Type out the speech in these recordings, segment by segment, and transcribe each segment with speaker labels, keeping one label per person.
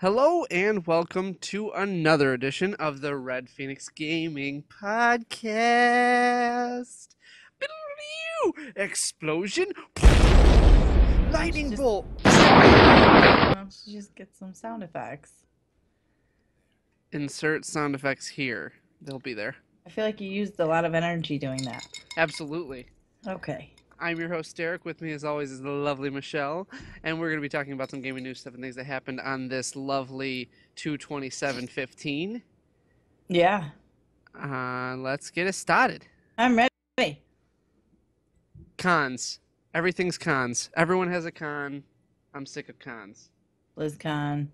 Speaker 1: Hello and welcome to another edition of the Red Phoenix Gaming Podcast. Explosion! Lightning
Speaker 2: Just-
Speaker 1: bolt!
Speaker 2: Why don't you just get some sound effects?
Speaker 1: Insert sound effects here. They'll be there.
Speaker 2: I feel like you used a lot of energy doing that.
Speaker 1: Absolutely.
Speaker 2: Okay.
Speaker 1: I'm your host, Derek. With me, as always, is the lovely Michelle. And we're going to be talking about some gaming news stuff and things that happened on this lovely 2/27/15.
Speaker 2: Yeah.
Speaker 1: Let's get it started.
Speaker 2: I'm ready.
Speaker 1: Cons. Everything's cons. Everyone has a con. I'm sick of cons.
Speaker 2: BlizzCon.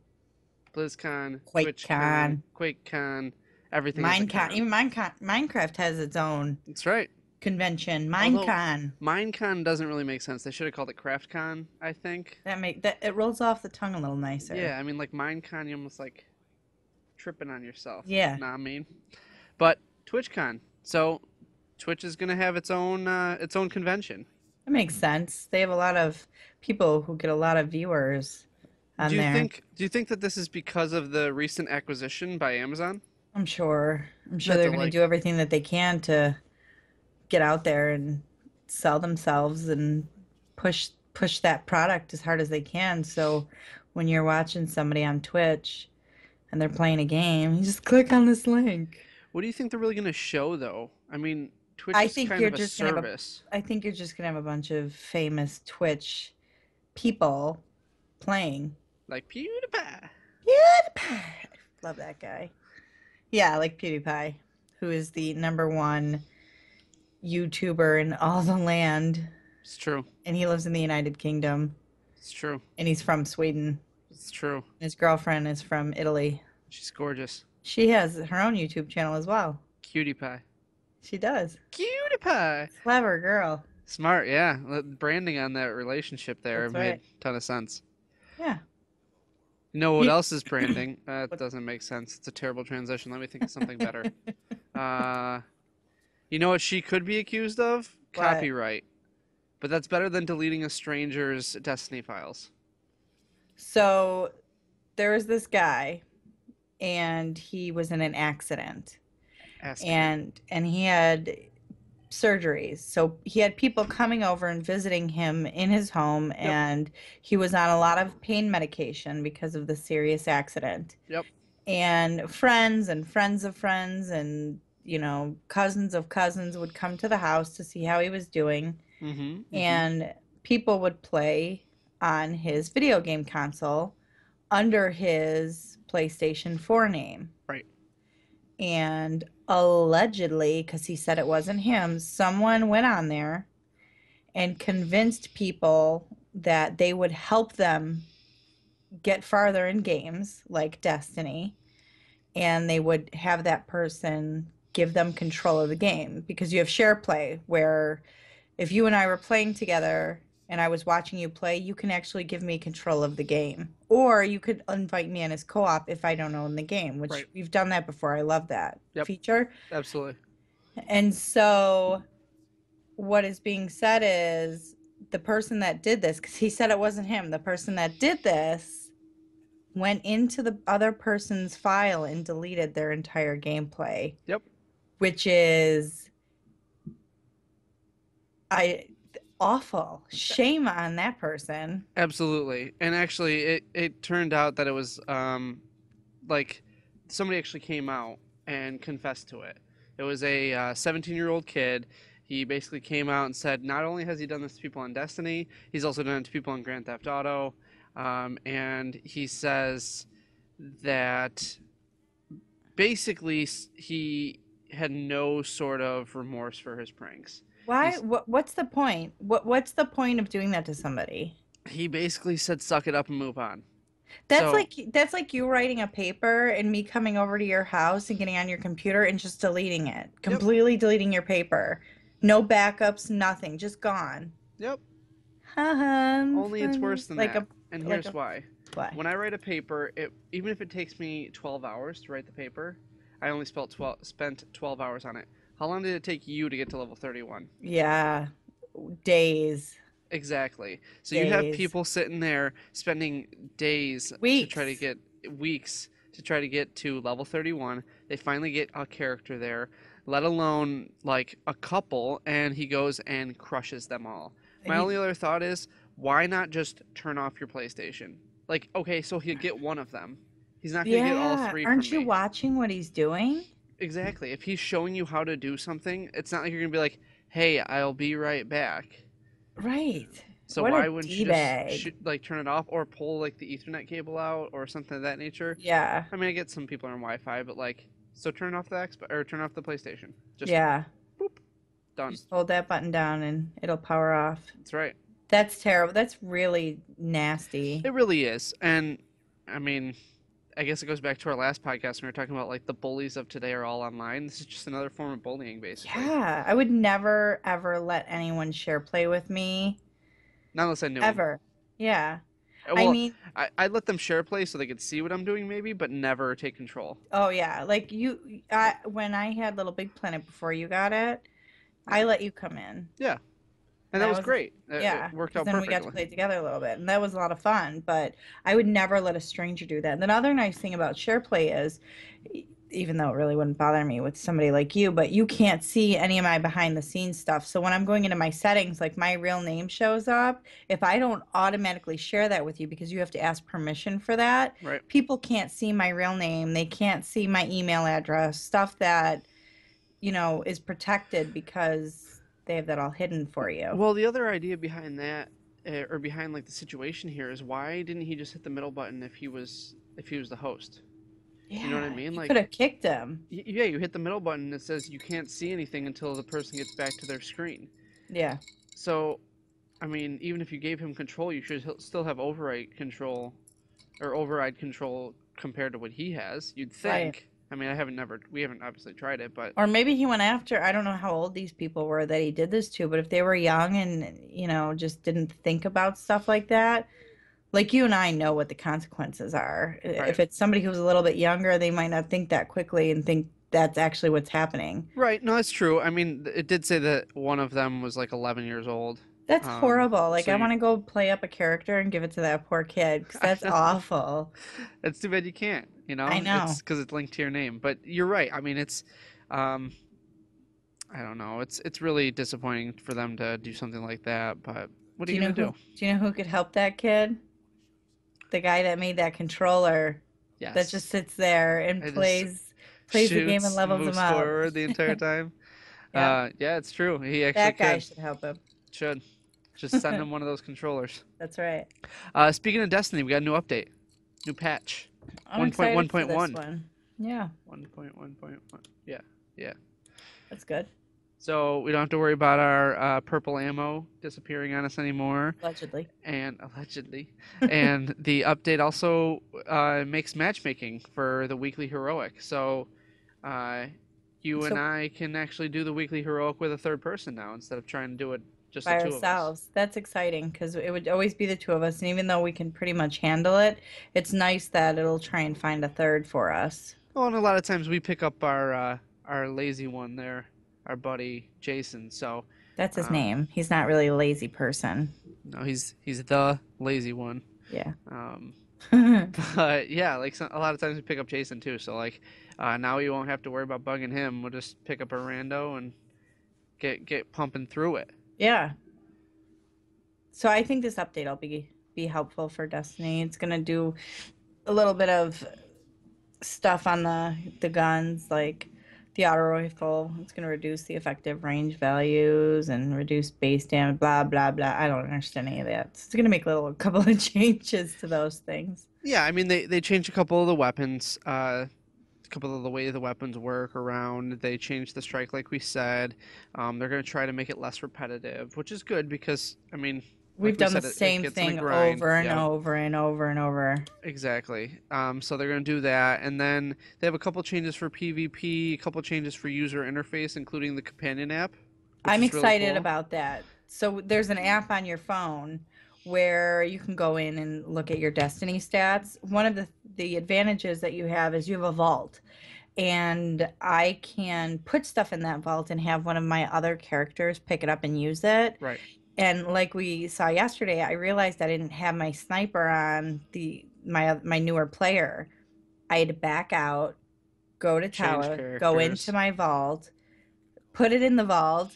Speaker 1: BlizzCon,
Speaker 2: QuakeCon.
Speaker 1: TwitchCon, QuakeCon, everything is a
Speaker 2: Minecon.
Speaker 1: con.
Speaker 2: Even Minecraft has its own
Speaker 1: That's right.
Speaker 2: convention.
Speaker 1: Although-
Speaker 2: Minecon.
Speaker 1: Minecon doesn't really make sense. They should have called it CraftCon, I think.
Speaker 2: That it rolls off the tongue a little nicer.
Speaker 1: Yeah, I mean, like Minecon, you're almost like tripping on yourself.
Speaker 2: Yeah.
Speaker 1: Nah, I mean. But TwitchCon. So Twitch is gonna have its own convention.
Speaker 2: That makes sense. They have a lot of people who get a lot of viewers on
Speaker 1: Do you
Speaker 2: there.
Speaker 1: think that this is because of the recent acquisition by Amazon?
Speaker 2: I'm sure.
Speaker 1: That
Speaker 2: they're
Speaker 1: they're
Speaker 2: going to
Speaker 1: like-
Speaker 2: do everything that they can to get out there and sell themselves and push that product as hard as they can. So when you're watching somebody on Twitch and they're playing a game, you just click on this link.
Speaker 1: What do you think they're really gonna show though? I mean, Twitch
Speaker 2: I
Speaker 1: is
Speaker 2: think
Speaker 1: kind
Speaker 2: you're
Speaker 1: of a
Speaker 2: just gonna have a-
Speaker 1: service.
Speaker 2: I think you're just going to have a bunch of famous Twitch people playing.
Speaker 1: Like PewDiePie.
Speaker 2: PewDiePie. Love that guy. Yeah, like PewDiePie, who is the number 1 YouTuber in all the land,
Speaker 1: It's true.
Speaker 2: and he lives in the United Kingdom,
Speaker 1: It's true.
Speaker 2: and he's from Sweden.
Speaker 1: It's true.
Speaker 2: His girlfriend is from Italy.
Speaker 1: She's gorgeous.
Speaker 2: She has her own YouTube channel as well.
Speaker 1: Cutie pie.
Speaker 2: She does.
Speaker 1: Cutie pie.
Speaker 2: Clever girl.
Speaker 1: Smart, yeah. The branding on that relationship there
Speaker 2: That's
Speaker 1: made
Speaker 2: right.
Speaker 1: a ton of sense.
Speaker 2: Yeah.
Speaker 1: You know what
Speaker 2: You-
Speaker 1: else is branding? That
Speaker 2: What-
Speaker 1: doesn't make sense. It's a terrible transition. Let me think of something better. You know what she could be accused of?
Speaker 2: What?
Speaker 1: Copyright. But that's better than deleting a stranger's Destiny files.
Speaker 2: So there was this guy, and he was in an accident,
Speaker 1: Ask me.
Speaker 2: and he had surgeries. So he had people coming over and visiting him in his home, and he was on a lot of pain medication because of the serious accident.
Speaker 1: Yep.
Speaker 2: And friends and friends of friends and cousins of cousins would come to the house to see how he was doing,
Speaker 1: Mm-hmm.
Speaker 2: and people would play on his video game console under his PlayStation 4 name.
Speaker 1: Right.
Speaker 2: And allegedly, because he said it wasn't him, someone went on there and convinced people that they would help them get farther in games like Destiny, and they would have that person give them control of the game, because you have share play where if you and I were playing together and I was watching you play, you can actually give me control of the game. Or you could invite me in as co-op if I don't own the game, which
Speaker 1: Right.
Speaker 2: we've done that before. I love that
Speaker 1: Yep.
Speaker 2: feature.
Speaker 1: Absolutely.
Speaker 2: And so what is being said is the person that did this, because he said it wasn't him, the person that did this went into the other person's file and deleted their entire gameplay.
Speaker 1: Yep.
Speaker 2: Which is awful. Shame on that person.
Speaker 1: Absolutely. And actually, it turned out that it was like somebody actually came out and confessed to it. It was a 17-year-old kid. He basically came out and said not only has he done this to people on Destiny, he's also done it to people on Grand Theft Auto. And he says that basically he had no sort of remorse for his pranks.
Speaker 2: Why?
Speaker 1: He's-
Speaker 2: What's the point? What's the point of doing that to somebody?
Speaker 1: He basically said suck it up and move on.
Speaker 2: That's
Speaker 1: So-
Speaker 2: that's like you writing a paper and me coming over to your house and getting on your computer and just deleting it. Completely deleting your paper. No backups, nothing. Just gone.
Speaker 1: Yep.
Speaker 2: Only
Speaker 1: Only it's worse than
Speaker 2: like
Speaker 1: that. And
Speaker 2: like
Speaker 1: here's
Speaker 2: a-
Speaker 1: why.
Speaker 2: Why?
Speaker 1: When I write a paper, even if it takes me 12 hours to write the paper, I only spent 12 hours on it. How long did it take you to get to level 31?
Speaker 2: Yeah. Days.
Speaker 1: Exactly. So you have
Speaker 2: Days.
Speaker 1: people sitting there spending days to
Speaker 2: Weeks.
Speaker 1: try to get weeks to try to get to level 31. They finally get a character there, let alone like a couple, and he goes and crushes them all. My
Speaker 2: He,
Speaker 1: only other thought is, why not just turn off your PlayStation? Like, okay, so he'll get one of them. He's not going to get all
Speaker 2: yeah,
Speaker 1: three from
Speaker 2: aren't you
Speaker 1: me.
Speaker 2: watching what he's doing?
Speaker 1: Exactly. If he's showing you how to do something, it's not like you're going to be like, hey, I'll be right back.
Speaker 2: Right.
Speaker 1: So
Speaker 2: What a
Speaker 1: why wouldn't you just
Speaker 2: D-bag.
Speaker 1: like turn it off or pull like the Ethernet cable out or something of that nature?
Speaker 2: Yeah.
Speaker 1: I mean, I get some people are on Wi-Fi, but like, so turn off the Xbox or turn off the PlayStation. Just
Speaker 2: Yeah.
Speaker 1: boop, done.
Speaker 2: Just hold that button down and it'll power off.
Speaker 1: That's right.
Speaker 2: That's terrible. That's really nasty.
Speaker 1: It really is, and I mean, I guess it goes back to our last podcast when we were talking about like the bullies of today are all online. This is just another form of bullying, basically.
Speaker 2: Yeah, I would never ever let anyone share play with me
Speaker 1: Not unless I knew them.
Speaker 2: ever. Yeah. I
Speaker 1: Well,
Speaker 2: mean,
Speaker 1: I'd let them share play so they could see what I'm doing, maybe, but never take control.
Speaker 2: oh yeah, like when I had Little Big Planet before you got it,
Speaker 1: Yeah,
Speaker 2: I let you come in.
Speaker 1: yeah, and that
Speaker 2: That
Speaker 1: was
Speaker 2: was
Speaker 1: great. It
Speaker 2: Yeah,
Speaker 1: worked
Speaker 2: because
Speaker 1: out
Speaker 2: then we got to
Speaker 1: perfectly.
Speaker 2: play together a little bit, and that was a lot of fun. But I would never let a stranger do that. And the other nice thing about share play is, even though it really wouldn't bother me with somebody like you, but you can't see any of my behind the scenes stuff. So when I'm going into my settings, like my real name shows up, if I don't automatically share that with you because you have to ask permission for that,
Speaker 1: Right.
Speaker 2: people can't see my real name. They can't see my email address, stuff that, is protected because they have that all hidden for you.
Speaker 1: Well, the other idea behind that, or behind like the situation here, is why didn't he just hit the middle button if he was the host? You know what I
Speaker 2: Yeah,
Speaker 1: mean?
Speaker 2: you could
Speaker 1: Like,
Speaker 2: have kicked him.
Speaker 1: yeah, you hit the middle button and it says you can't see anything until the person gets back to their screen.
Speaker 2: Yeah,
Speaker 1: So, I mean, even if you gave him control, you should still have override control or override control compared to what he has. You'd
Speaker 2: right.
Speaker 1: think. I mean, we haven't obviously tried it, but
Speaker 2: Or maybe he went after, I don't know how old these people were that he did this to, but if they were young and, just didn't think about stuff like that, like you and I know what the consequences are.
Speaker 1: right,
Speaker 2: If it's somebody who's a little bit younger, they might not think that quickly and think that's actually what's happening.
Speaker 1: right. No, that's true. I mean, it did say that one of them was like 11 years old.
Speaker 2: That's horrible. Like,
Speaker 1: So
Speaker 2: I
Speaker 1: you,
Speaker 2: want to go play up a character and give it to that poor kid because
Speaker 1: I
Speaker 2: that's
Speaker 1: know.
Speaker 2: awful.
Speaker 1: It's too bad you can't.
Speaker 2: I
Speaker 1: It's
Speaker 2: know.
Speaker 1: because it's linked to your name. But you're right. I mean, um, I don't know. It's really disappointing for them to do something like that. But what are
Speaker 2: Do
Speaker 1: you
Speaker 2: you know
Speaker 1: gonna
Speaker 2: who,
Speaker 1: do?
Speaker 2: do you know who could help that kid? The guy that made that controller that just
Speaker 1: Yes.
Speaker 2: sits there and
Speaker 1: It just
Speaker 2: plays the game and
Speaker 1: shoots,
Speaker 2: levels them
Speaker 1: moves
Speaker 2: out.
Speaker 1: forward the entire time.
Speaker 2: Yep.
Speaker 1: Yeah, it's true. He actually
Speaker 2: That guy
Speaker 1: could.
Speaker 2: should help him.
Speaker 1: Should. Just send him one of those controllers.
Speaker 2: That's right.
Speaker 1: Speaking of Destiny, we got a new update. New patch.
Speaker 2: I'm excited for this
Speaker 1: 1.1.1.
Speaker 2: one. Yeah,
Speaker 1: 1.1.1. Yeah. Yeah.
Speaker 2: that's good.
Speaker 1: So we don't have to worry about our purple ammo disappearing on us anymore.
Speaker 2: Allegedly.
Speaker 1: And allegedly. And the update also makes matchmaking for the weekly heroic. So uh, you and
Speaker 2: So
Speaker 1: I can actually do the weekly heroic with a third person now instead of trying to do it just the
Speaker 2: by
Speaker 1: two of us.
Speaker 2: ourselves. That's exciting because it would always be the two of us. And even though we can pretty much handle it, it's nice that it'll try and find a third for us.
Speaker 1: Well, and a lot of times we pick up our lazy one there, our buddy Jason. So
Speaker 2: That's his
Speaker 1: um,
Speaker 2: name. He's not really a lazy person.
Speaker 1: no, he's the lazy one.
Speaker 2: Yeah.
Speaker 1: Um, but yeah, like a lot of times we pick up Jason too. So like now we won't have to worry about bugging him. We'll just pick up a rando and get pumping through it.
Speaker 2: Yeah. So I think this update will be helpful for Destiny. It's gonna do a little bit of stuff on the guns, like the auto rifle. It's gonna reduce the effective range values and reduce base damage. Blah blah blah. I don't understand any of that. It's gonna make a couple of changes to those things.
Speaker 1: Yeah, I mean they changed a couple of the weapons, a couple of the way the weapons work around. They changed the strike like we said. They're gonna try to make it less repetitive, which is good because I mean,
Speaker 2: We've
Speaker 1: like we
Speaker 2: done the
Speaker 1: said, it
Speaker 2: same
Speaker 1: gets in a
Speaker 2: thing
Speaker 1: grind.
Speaker 2: over and
Speaker 1: Yep.
Speaker 2: over and over and over.
Speaker 1: Exactly. So they're going to do that, and then they have a couple changes for PvP, a couple changes for user interface, including the companion app, which
Speaker 2: I'm
Speaker 1: is really
Speaker 2: excited
Speaker 1: cool.
Speaker 2: about that. So there's an app on your phone where you can go in and look at your Destiny stats. One of the advantages that you have is you have a vault. And I can put stuff in that vault and have one of my other characters pick it up and use it.
Speaker 1: Right.
Speaker 2: And like we saw yesterday, I realized I didn't have my sniper on my newer player, I had to back out, go to
Speaker 1: Change
Speaker 2: tower, go into
Speaker 1: characters.
Speaker 2: my vault, put it in the vault,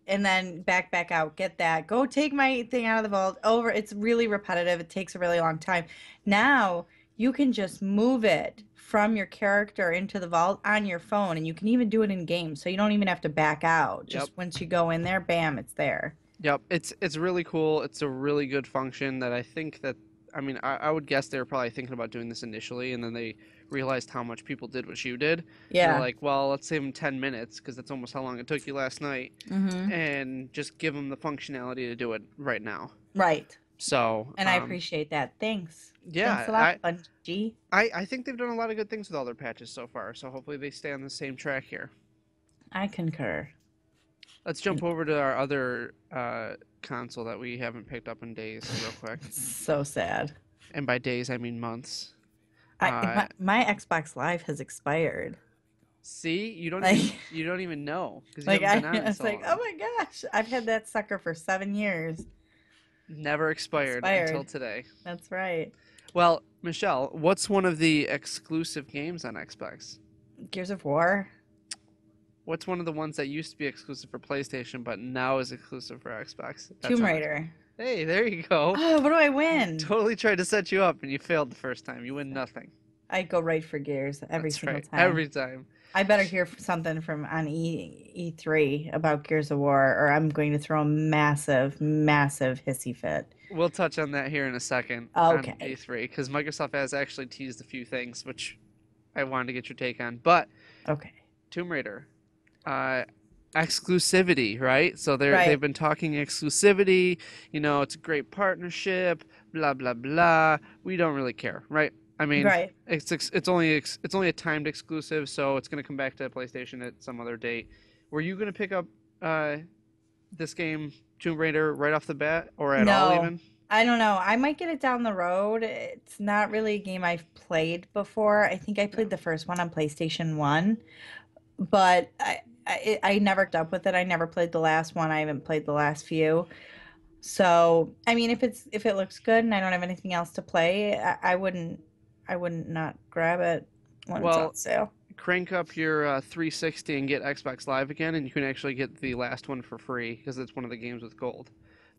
Speaker 2: and then back out, get that, go take my thing out of the vault, over. It's really repetitive. It takes a really long time. Now you can just move it from your character into the vault on your phone, and you can even do it in game, so you don't even have to back out.
Speaker 1: Yep.
Speaker 2: Just once you go in there, bam, it's there.
Speaker 1: Yep. It's really cool. It's a really good function that I think that I mean I would guess they were probably thinking about doing this initially, and then they realized how much people did what you did, and they're
Speaker 2: Yeah.
Speaker 1: like, well, let's save them 10 minutes because that's almost how long it took you last night,
Speaker 2: Mm-hmm.
Speaker 1: and just give them the functionality to do it right now.
Speaker 2: Right.
Speaker 1: So
Speaker 2: And I appreciate that. Thanks. Thanks
Speaker 1: yeah,
Speaker 2: a lot, Bungie.
Speaker 1: I think they've done a lot of good things with all their patches so far. So hopefully they stay on the same track here.
Speaker 2: I concur.
Speaker 1: Let's jump over to our other console that we haven't picked up in days, real quick.
Speaker 2: So sad.
Speaker 1: And by days, I mean months.
Speaker 2: I
Speaker 1: Uh,
Speaker 2: my Xbox Live has expired.
Speaker 1: See,
Speaker 2: Like
Speaker 1: you don't even know because you
Speaker 2: like
Speaker 1: haven't been on it
Speaker 2: it's
Speaker 1: so
Speaker 2: like, oh
Speaker 1: long.
Speaker 2: my gosh, I've had that sucker for 7 years.
Speaker 1: Never expired until
Speaker 2: Expired.
Speaker 1: today.
Speaker 2: That's right.
Speaker 1: Well, Michelle, what's one of the exclusive games on Xbox?
Speaker 2: Gears of War.
Speaker 1: What's one of the ones that used to be exclusive for PlayStation but now is exclusive for Xbox? That's
Speaker 2: Tomb
Speaker 1: on Xbox.
Speaker 2: Raider.
Speaker 1: Hey, there you go.
Speaker 2: Oh, what do I win?
Speaker 1: Totally tried to set you up and you failed the first time. You win nothing.
Speaker 2: I go right for Gears every
Speaker 1: That's
Speaker 2: single
Speaker 1: right.
Speaker 2: time.
Speaker 1: Every time.
Speaker 2: I better hear something from on E3 about Gears of War, or I'm going to throw a massive, massive hissy fit.
Speaker 1: We'll touch on that here in a second on
Speaker 2: Okay.
Speaker 1: E3 because Microsoft has actually teased a few things which I wanted to get your take on. But
Speaker 2: Okay.
Speaker 1: Tomb Raider, uh, exclusivity, right? So they've
Speaker 2: Right.
Speaker 1: been talking exclusivity. You know, it's a great partnership. Blah blah blah. We don't really care, right? I mean,
Speaker 2: Right.
Speaker 1: it's only a timed exclusive, so it's gonna come back to PlayStation at some other date. Were you gonna pick up uh, this game, Tomb Raider, right off the bat, or at all
Speaker 2: No,
Speaker 1: even?
Speaker 2: I don't know. I might get it down the road. It's not really a game I've played before. I think I
Speaker 1: Yeah.
Speaker 2: played the first one on PlayStation 1, but I never kept up with it. I never played the last one. I haven't played the last few. So, I mean, if it looks good and I don't have anything else to play, I wouldn't not grab it when it's on
Speaker 1: Well,
Speaker 2: sale.
Speaker 1: crank up your 360 and get Xbox Live again, and you can actually get the last one for free because it's one of the games with gold.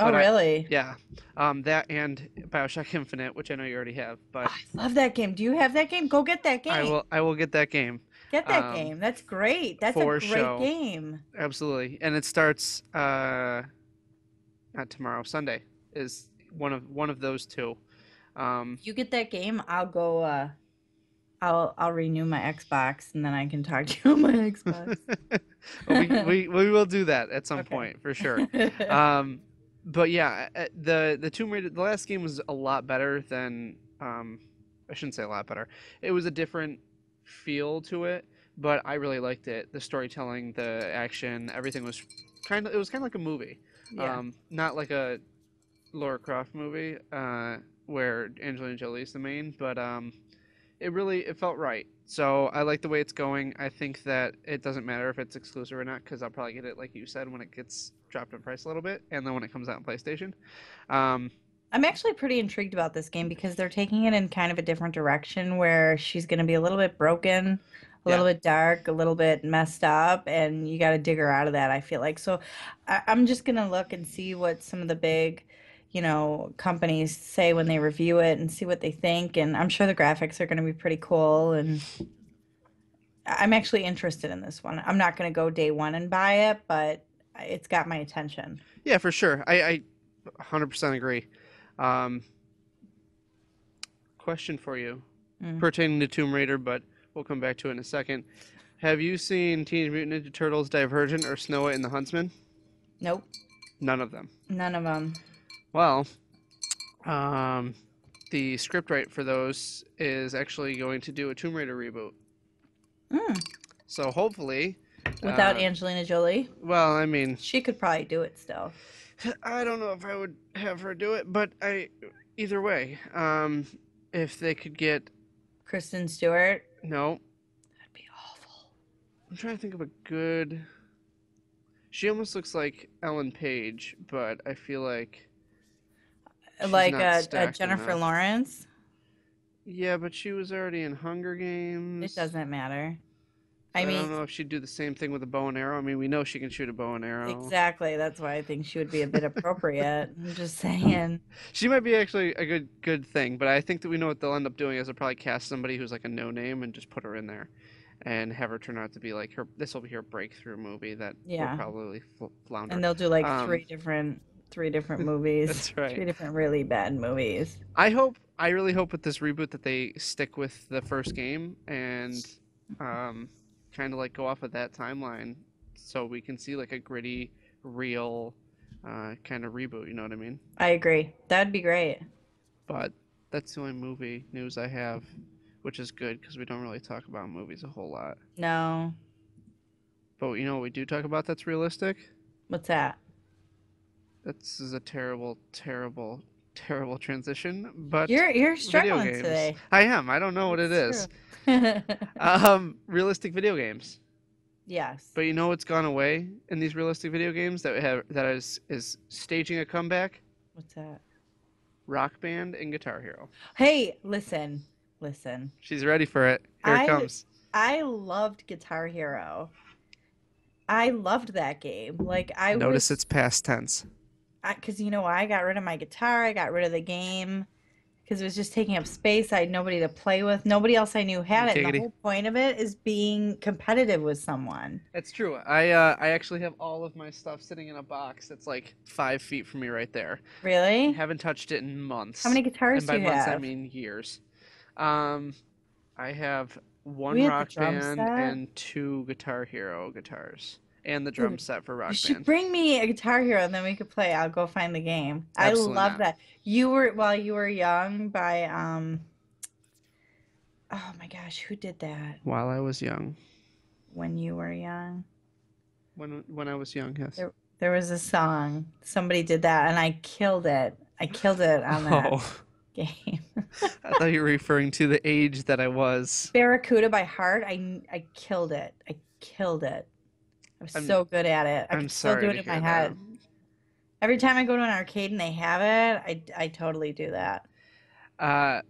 Speaker 2: Oh,
Speaker 1: But
Speaker 2: really?
Speaker 1: yeah, that and Bioshock Infinite, which I know you already have, but
Speaker 2: I love that game. Do you have that game? Go get that game.
Speaker 1: I will get that game,
Speaker 2: Get that
Speaker 1: um,
Speaker 2: game. That's great. That's a
Speaker 1: for
Speaker 2: great
Speaker 1: show,
Speaker 2: game.
Speaker 1: absolutely. And it starts not tomorrow, Sunday is one of those two. Um,
Speaker 2: You get that game, I'll go I'll renew my Xbox and then I can talk to you on my Xbox.
Speaker 1: well, we will do that at some
Speaker 2: Okay.
Speaker 1: point for sure. Um, but yeah, the Tomb Raider, the last game was a lot better than I shouldn't say a lot better. It was a different feel to it, but I really liked it. The storytelling, the action, everything was it was kind of like a movie,
Speaker 2: Yeah.
Speaker 1: not like a Lara Croft movie where Angelina Jolie's the main, but it felt right. So I like the way it's going. I think that it doesn't matter if it's exclusive or not because I'll probably get it like you said when it gets dropped in price a little bit, and then when it comes out on PlayStation. Um,
Speaker 2: I'm actually pretty intrigued about this game because they're taking it in kind of a different direction where she's going to be a little bit broken, a
Speaker 1: yeah,
Speaker 2: little bit dark, a little bit messed up, and you got to dig her out of that, I feel like. So I'm just going to look and see what some of the big, companies say when they review it and see what they think. And I'm sure the graphics are going to be pretty cool. And I'm actually interested in this one. I'm not going to go day one and buy it, but it's got my attention.
Speaker 1: yeah, for sure. I 100% agree. Um, question for you
Speaker 2: Mm.
Speaker 1: pertaining to Tomb Raider, but we'll come back to it in a second. Have you seen Teenage Mutant Ninja Turtles Divergent or Snow White and the Huntsman?
Speaker 2: Nope,
Speaker 1: None of them.
Speaker 2: none of them.
Speaker 1: Well, um, the scriptwriter for those is actually going to do a Tomb Raider reboot.
Speaker 2: Mm.
Speaker 1: So hopefully,
Speaker 2: Without
Speaker 1: uh,
Speaker 2: Angelina Jolie,
Speaker 1: well, I mean,
Speaker 2: she could probably do it still.
Speaker 1: I don't know if I would have her do it, but either way, if they could get
Speaker 2: Kristen Stewart,
Speaker 1: no,
Speaker 2: that'd be awful.
Speaker 1: I'm trying to think of a good. She almost looks like Ellen Page, but I feel like she's
Speaker 2: Like
Speaker 1: not
Speaker 2: a
Speaker 1: stacked
Speaker 2: Jennifer
Speaker 1: enough.
Speaker 2: Lawrence.
Speaker 1: Yeah, but she was already in Hunger
Speaker 2: It
Speaker 1: Games.
Speaker 2: doesn't matter.
Speaker 1: So
Speaker 2: I
Speaker 1: I
Speaker 2: mean,
Speaker 1: don't know if she'd do the same thing with a bow and arrow. I mean, we know she can shoot a bow and arrow.
Speaker 2: exactly. That's why I think she would be a bit appropriate. I'm just saying.
Speaker 1: She might be actually a good thing, but I think that we know what they'll end up doing is they'll probably cast somebody who's like a no name and just put her in there, and have her turn out to be like her. This will be her breakthrough movie that will
Speaker 2: Yeah.
Speaker 1: probably
Speaker 2: And
Speaker 1: flounder.
Speaker 2: they'll do like
Speaker 1: Um,
Speaker 2: three different movies,
Speaker 1: that's right.
Speaker 2: three different really bad movies.
Speaker 1: I really hope with this reboot that they stick with the first game and um, kind of like go off of that timeline, so we can see like a gritty, real kind of reboot. You know what I mean?
Speaker 2: I agree. That'd be great.
Speaker 1: But that's the only movie news I have, which is good because we don't really talk about movies a whole lot.
Speaker 2: No.
Speaker 1: But you know what we do talk about that's realistic?
Speaker 2: What's that?
Speaker 1: This is a terrible, terrible, terrible transition, but
Speaker 2: You're
Speaker 1: video
Speaker 2: struggling
Speaker 1: games.
Speaker 2: today.
Speaker 1: I am. I don't know what it
Speaker 2: It's true.
Speaker 1: is. Realistic video games.
Speaker 2: Yes.
Speaker 1: But you know what's gone away in these realistic video games that is staging a comeback?
Speaker 2: What's that?
Speaker 1: Rock Band and Guitar Hero.
Speaker 2: Hey, listen. Listen.
Speaker 1: She's ready for it. Here it
Speaker 2: I
Speaker 1: comes.
Speaker 2: I loved Guitar Hero. I loved that game. Like I
Speaker 1: Notice
Speaker 2: was
Speaker 1: it's past tense.
Speaker 2: because you know why I got rid of my guitar, I got rid of the game because it was just taking up space. I had nobody to play with. Nobody else I knew had it. And the
Speaker 1: Giggity.
Speaker 2: whole point of it is being competitive with someone.
Speaker 1: It's true. I actually have all of my stuff sitting in a box that's like 5 feet from me right there.
Speaker 2: Really?
Speaker 1: Haven't touched it in months.
Speaker 2: How many
Speaker 1: And
Speaker 2: guitars do
Speaker 1: by
Speaker 2: you
Speaker 1: months I
Speaker 2: have?
Speaker 1: mean years. Um, I have one
Speaker 2: We had the
Speaker 1: Rock
Speaker 2: drum
Speaker 1: Band
Speaker 2: set.
Speaker 1: and two Guitar Hero guitars. And the drum
Speaker 2: Dude,
Speaker 1: set for
Speaker 2: you
Speaker 1: Rock
Speaker 2: should
Speaker 1: Band.
Speaker 2: bring me a Guitar Hero and then we could play. I'll go find the game. I
Speaker 1: Absolutely
Speaker 2: love
Speaker 1: not.
Speaker 2: that. You were while you were young by oh my gosh, who did that
Speaker 1: While I was young.
Speaker 2: when you were young?
Speaker 1: When I was young, yes.
Speaker 2: There was a song. Somebody did that and I killed it. I killed it on that
Speaker 1: Oh,
Speaker 2: game.
Speaker 1: I thought you were referring to the age that I was.
Speaker 2: Barracuda by heart. I killed it. I killed it. I was
Speaker 1: I'm
Speaker 2: so good at it. I
Speaker 1: I'm
Speaker 2: could still do
Speaker 1: sorry
Speaker 2: it
Speaker 1: to
Speaker 2: in my
Speaker 1: hear that.
Speaker 2: head. Every time I go to an arcade and they have it, I totally do that.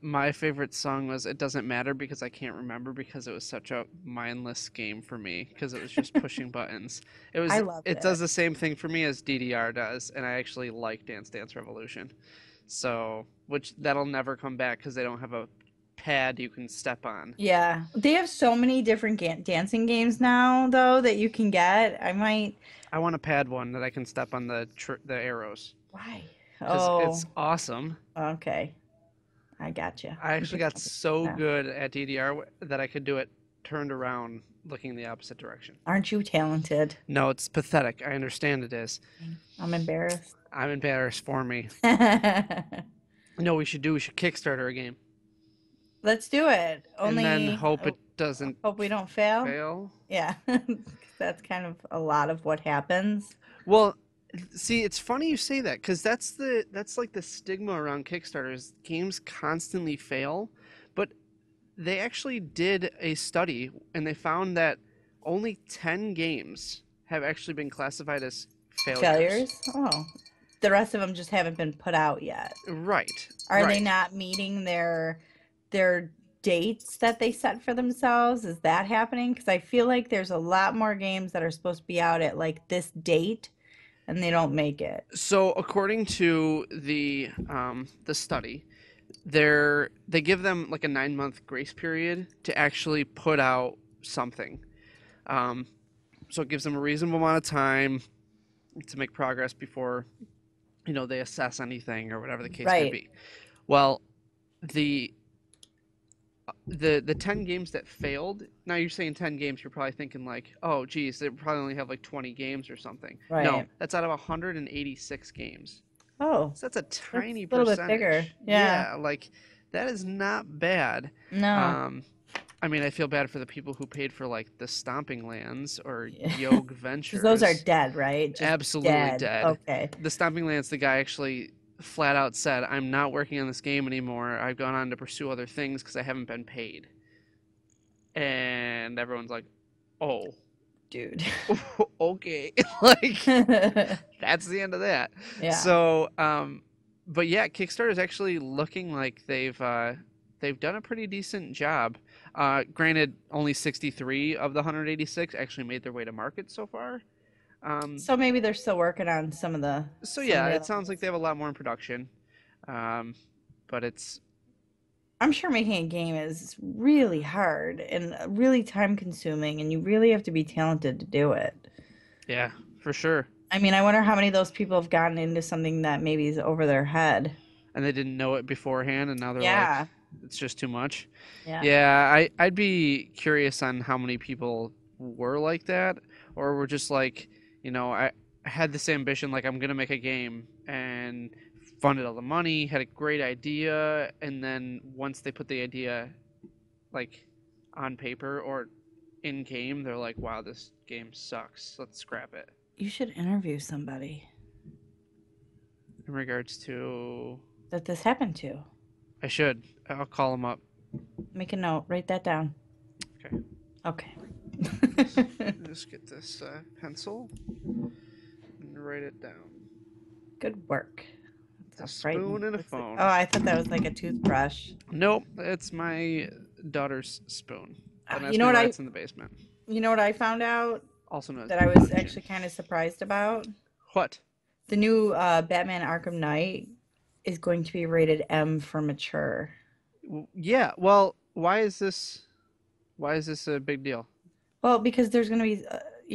Speaker 1: My favorite song was "It Doesn't Matter" because I can't remember because it was such a mindless game for me because it was just pushing buttons.
Speaker 2: I loved
Speaker 1: It does
Speaker 2: it.
Speaker 1: the same thing for me as DDR does, and I actually like Dance Dance Revolution. So, which that'll never come back because they don't have a pad you can step on.
Speaker 2: Yeah. They have so many different dancing games now, though, that you can get. I might.
Speaker 1: I want a pad one that I can step on the arrows
Speaker 2: Why?
Speaker 1: because it's
Speaker 2: Oh,
Speaker 1: awesome.
Speaker 2: okay. I got you.
Speaker 1: I
Speaker 2: You
Speaker 1: actually
Speaker 2: could
Speaker 1: got
Speaker 2: probably
Speaker 1: so
Speaker 2: that.
Speaker 1: good at DDR that I could do it turned around looking the opposite direction.
Speaker 2: Aren't you talented?
Speaker 1: No, it's pathetic. I understand it is.
Speaker 2: I'm embarrassed.
Speaker 1: I'm embarrassed for me. No, we should Kickstarter a game
Speaker 2: Let's do it.
Speaker 1: and then
Speaker 2: Only
Speaker 1: hope it doesn't
Speaker 2: hope we don't fail.
Speaker 1: fail.
Speaker 2: Yeah. That's kind of a lot of what happens.
Speaker 1: Well, see, it's funny you say that because that's like the stigma around Kickstarters. Games constantly fail, but they actually did a study and they found that only 10 games have actually been classified as failures.
Speaker 2: Failures? Oh. The rest of them just haven't been put out yet.
Speaker 1: Right,
Speaker 2: Are they
Speaker 1: right.
Speaker 2: not meeting their dates that they set for themselves? Is that happening? Because I feel like there's a lot more games that are supposed to be out at like this date and they don't make it.
Speaker 1: So according to the study, they give them like a 9 month grace period to actually put out something. Um, so it gives them a reasonable amount of time to make progress before they assess anything or whatever the case may
Speaker 2: Right.
Speaker 1: be. Well, the the 10 games that failed. Now you're saying 10 games, you're probably thinking like, oh geez, they probably only have like 20 games or something. No,
Speaker 2: Right.
Speaker 1: that's out of 186 games.
Speaker 2: Oh,
Speaker 1: So that's a
Speaker 2: that's
Speaker 1: tiny
Speaker 2: a little bit bigger.
Speaker 1: percentage.
Speaker 2: Yeah.
Speaker 1: Yeah, like that is not bad.
Speaker 2: No.
Speaker 1: Um, I mean, I feel bad for the people who paid for like the Stomping Lands or
Speaker 2: Yeah.
Speaker 1: Yog
Speaker 2: Because those are
Speaker 1: Ventures.
Speaker 2: dead, right? Just
Speaker 1: Absolutely
Speaker 2: dead.
Speaker 1: dead.
Speaker 2: Okay.
Speaker 1: The Stomping Lands, the guy actually flat out said, "I'm not working on this game anymore. I've gone on to pursue other things because I haven't been paid." And everyone's like, "Oh,
Speaker 2: Dude.
Speaker 1: okay." Like
Speaker 2: Yeah.
Speaker 1: that's the end of that. So, but yeah, Kickstarter is actually looking like they've done a pretty decent job. Granted, only 63 of the 186 actually made their way to market so far. Um,
Speaker 2: So maybe they're still working on
Speaker 1: so
Speaker 2: some of
Speaker 1: yeah,
Speaker 2: the
Speaker 1: it
Speaker 2: other
Speaker 1: sounds like they
Speaker 2: ones.
Speaker 1: have a lot more in production. Um, but it's
Speaker 2: I'm sure making a game is really hard and really time consuming, and you really have to be talented to do it.
Speaker 1: yeah, for sure.
Speaker 2: I mean, I wonder how many of those people have gotten into something that maybe is over their head.
Speaker 1: And they didn't know it beforehand, and now they're like,
Speaker 2: Yeah.
Speaker 1: it's just too much.
Speaker 2: Yeah.
Speaker 1: Yeah, I'd be curious on how many people were like that, or were just like, I had this ambition, like I'm gonna make a game, and funded all the money, had a great idea, and then once they put the idea like on paper or in game, they're like, wow, this game sucks. Let's scrap it.
Speaker 2: You should interview somebody
Speaker 1: In regards to,
Speaker 2: that this happened to.
Speaker 1: I should. I'll call them up.
Speaker 2: Make a note, write that down.
Speaker 1: Okay.
Speaker 2: Okay.
Speaker 1: Just get this pencil and write it down.
Speaker 2: Good work.
Speaker 1: A
Speaker 2: That's frightening.
Speaker 1: spoon and a
Speaker 2: Looks like,
Speaker 1: phone.
Speaker 2: oh, I thought that was like a toothbrush.
Speaker 1: Nope, it's my daughter's spoon. Don't
Speaker 2: You
Speaker 1: ask
Speaker 2: know
Speaker 1: me
Speaker 2: what
Speaker 1: why
Speaker 2: I
Speaker 1: it's in the basement.
Speaker 2: you know what I found out
Speaker 1: Also known as
Speaker 2: that I was
Speaker 1: production.
Speaker 2: actually kind of surprised about?
Speaker 1: What?
Speaker 2: The new Batman Arkham Knight is going to be rated M for mature.
Speaker 1: Yeah. Well, why is this? Why is this a big deal?
Speaker 2: Well, because there's going to be,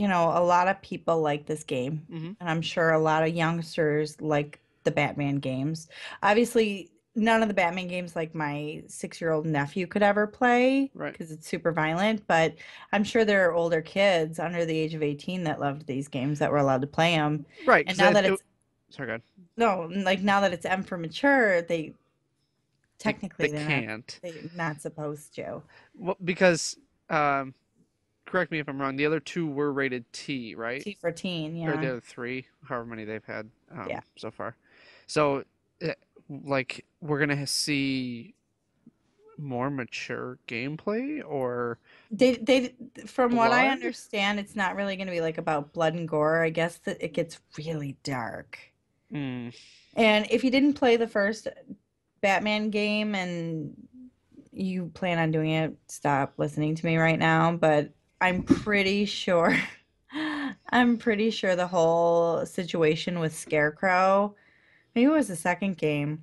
Speaker 2: a lot of people like this game,
Speaker 1: Mm-hmm.
Speaker 2: and I'm sure a lot of youngsters like the Batman games. Obviously, none of the Batman games like my 6-year-old nephew could ever play
Speaker 1: Right.
Speaker 2: because it's super violent, but I'm sure there are older kids under the age of 18 that loved these games that were allowed to play them.
Speaker 1: Right.
Speaker 2: And
Speaker 1: Because
Speaker 2: now that
Speaker 1: sorry, God.
Speaker 2: no, like now that it's M for mature, they
Speaker 1: They
Speaker 2: technically
Speaker 1: can't.
Speaker 2: they're not supposed to.
Speaker 1: Well, because correct me if I'm wrong. The other two were rated T, right?
Speaker 2: T for teen,
Speaker 1: Or
Speaker 2: yeah.
Speaker 1: the other three, however many they've had
Speaker 2: Yeah.
Speaker 1: so far. So, like, we're gonna see more mature gameplay or
Speaker 2: They from what I
Speaker 1: blood.
Speaker 2: understand, it's not really going to be like about blood and gore. I guess that it gets really dark.
Speaker 1: Mm,
Speaker 2: And if you didn't play the first Batman game and you plan on doing it, stop listening to me right now, but I'm pretty sure I'm pretty sure the whole situation with Scarecrow, maybe it was the second game,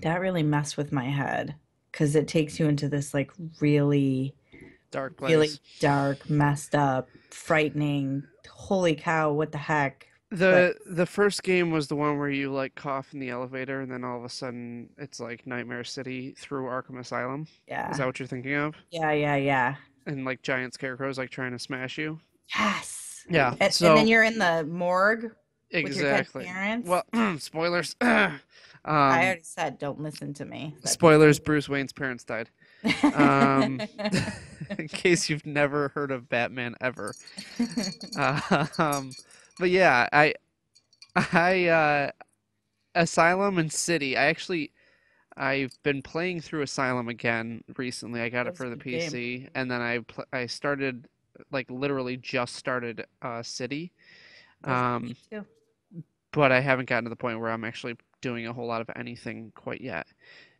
Speaker 2: that really messed with my head because it takes you into this like really
Speaker 1: dark
Speaker 2: really
Speaker 1: place.
Speaker 2: dark, messed up, frightening. Holy cow, what the heck?
Speaker 1: The
Speaker 2: Place.
Speaker 1: the first game was the one where you like cough in the elevator and then all of a sudden it's like Nightmare City through Arkham Asylum. Is that
Speaker 2: Yeah.
Speaker 1: what you're thinking of?
Speaker 2: Yeah, yeah, yeah.
Speaker 1: And like giant scarecrows like trying to smash you?
Speaker 2: Yes.
Speaker 1: Yeah.
Speaker 2: And then
Speaker 1: So
Speaker 2: you're in the morgue with your dead
Speaker 1: exactly.
Speaker 2: parents.
Speaker 1: Well, spoilers.
Speaker 2: I
Speaker 1: um
Speaker 2: already said don't listen to me. That's
Speaker 1: spoilers, Bruce Wayne's parents died. Um in case you've never heard of Batman ever. Um but yeah, I Asylum and City. I've been playing through Asylum again recently. I got
Speaker 2: That
Speaker 1: it
Speaker 2: was a
Speaker 1: for the
Speaker 2: good game.
Speaker 1: PC, and then I started like literally just started City,
Speaker 2: That was a good
Speaker 1: um,
Speaker 2: game too.
Speaker 1: but I haven't gotten to the point where I'm actually doing a whole lot of anything quite yet.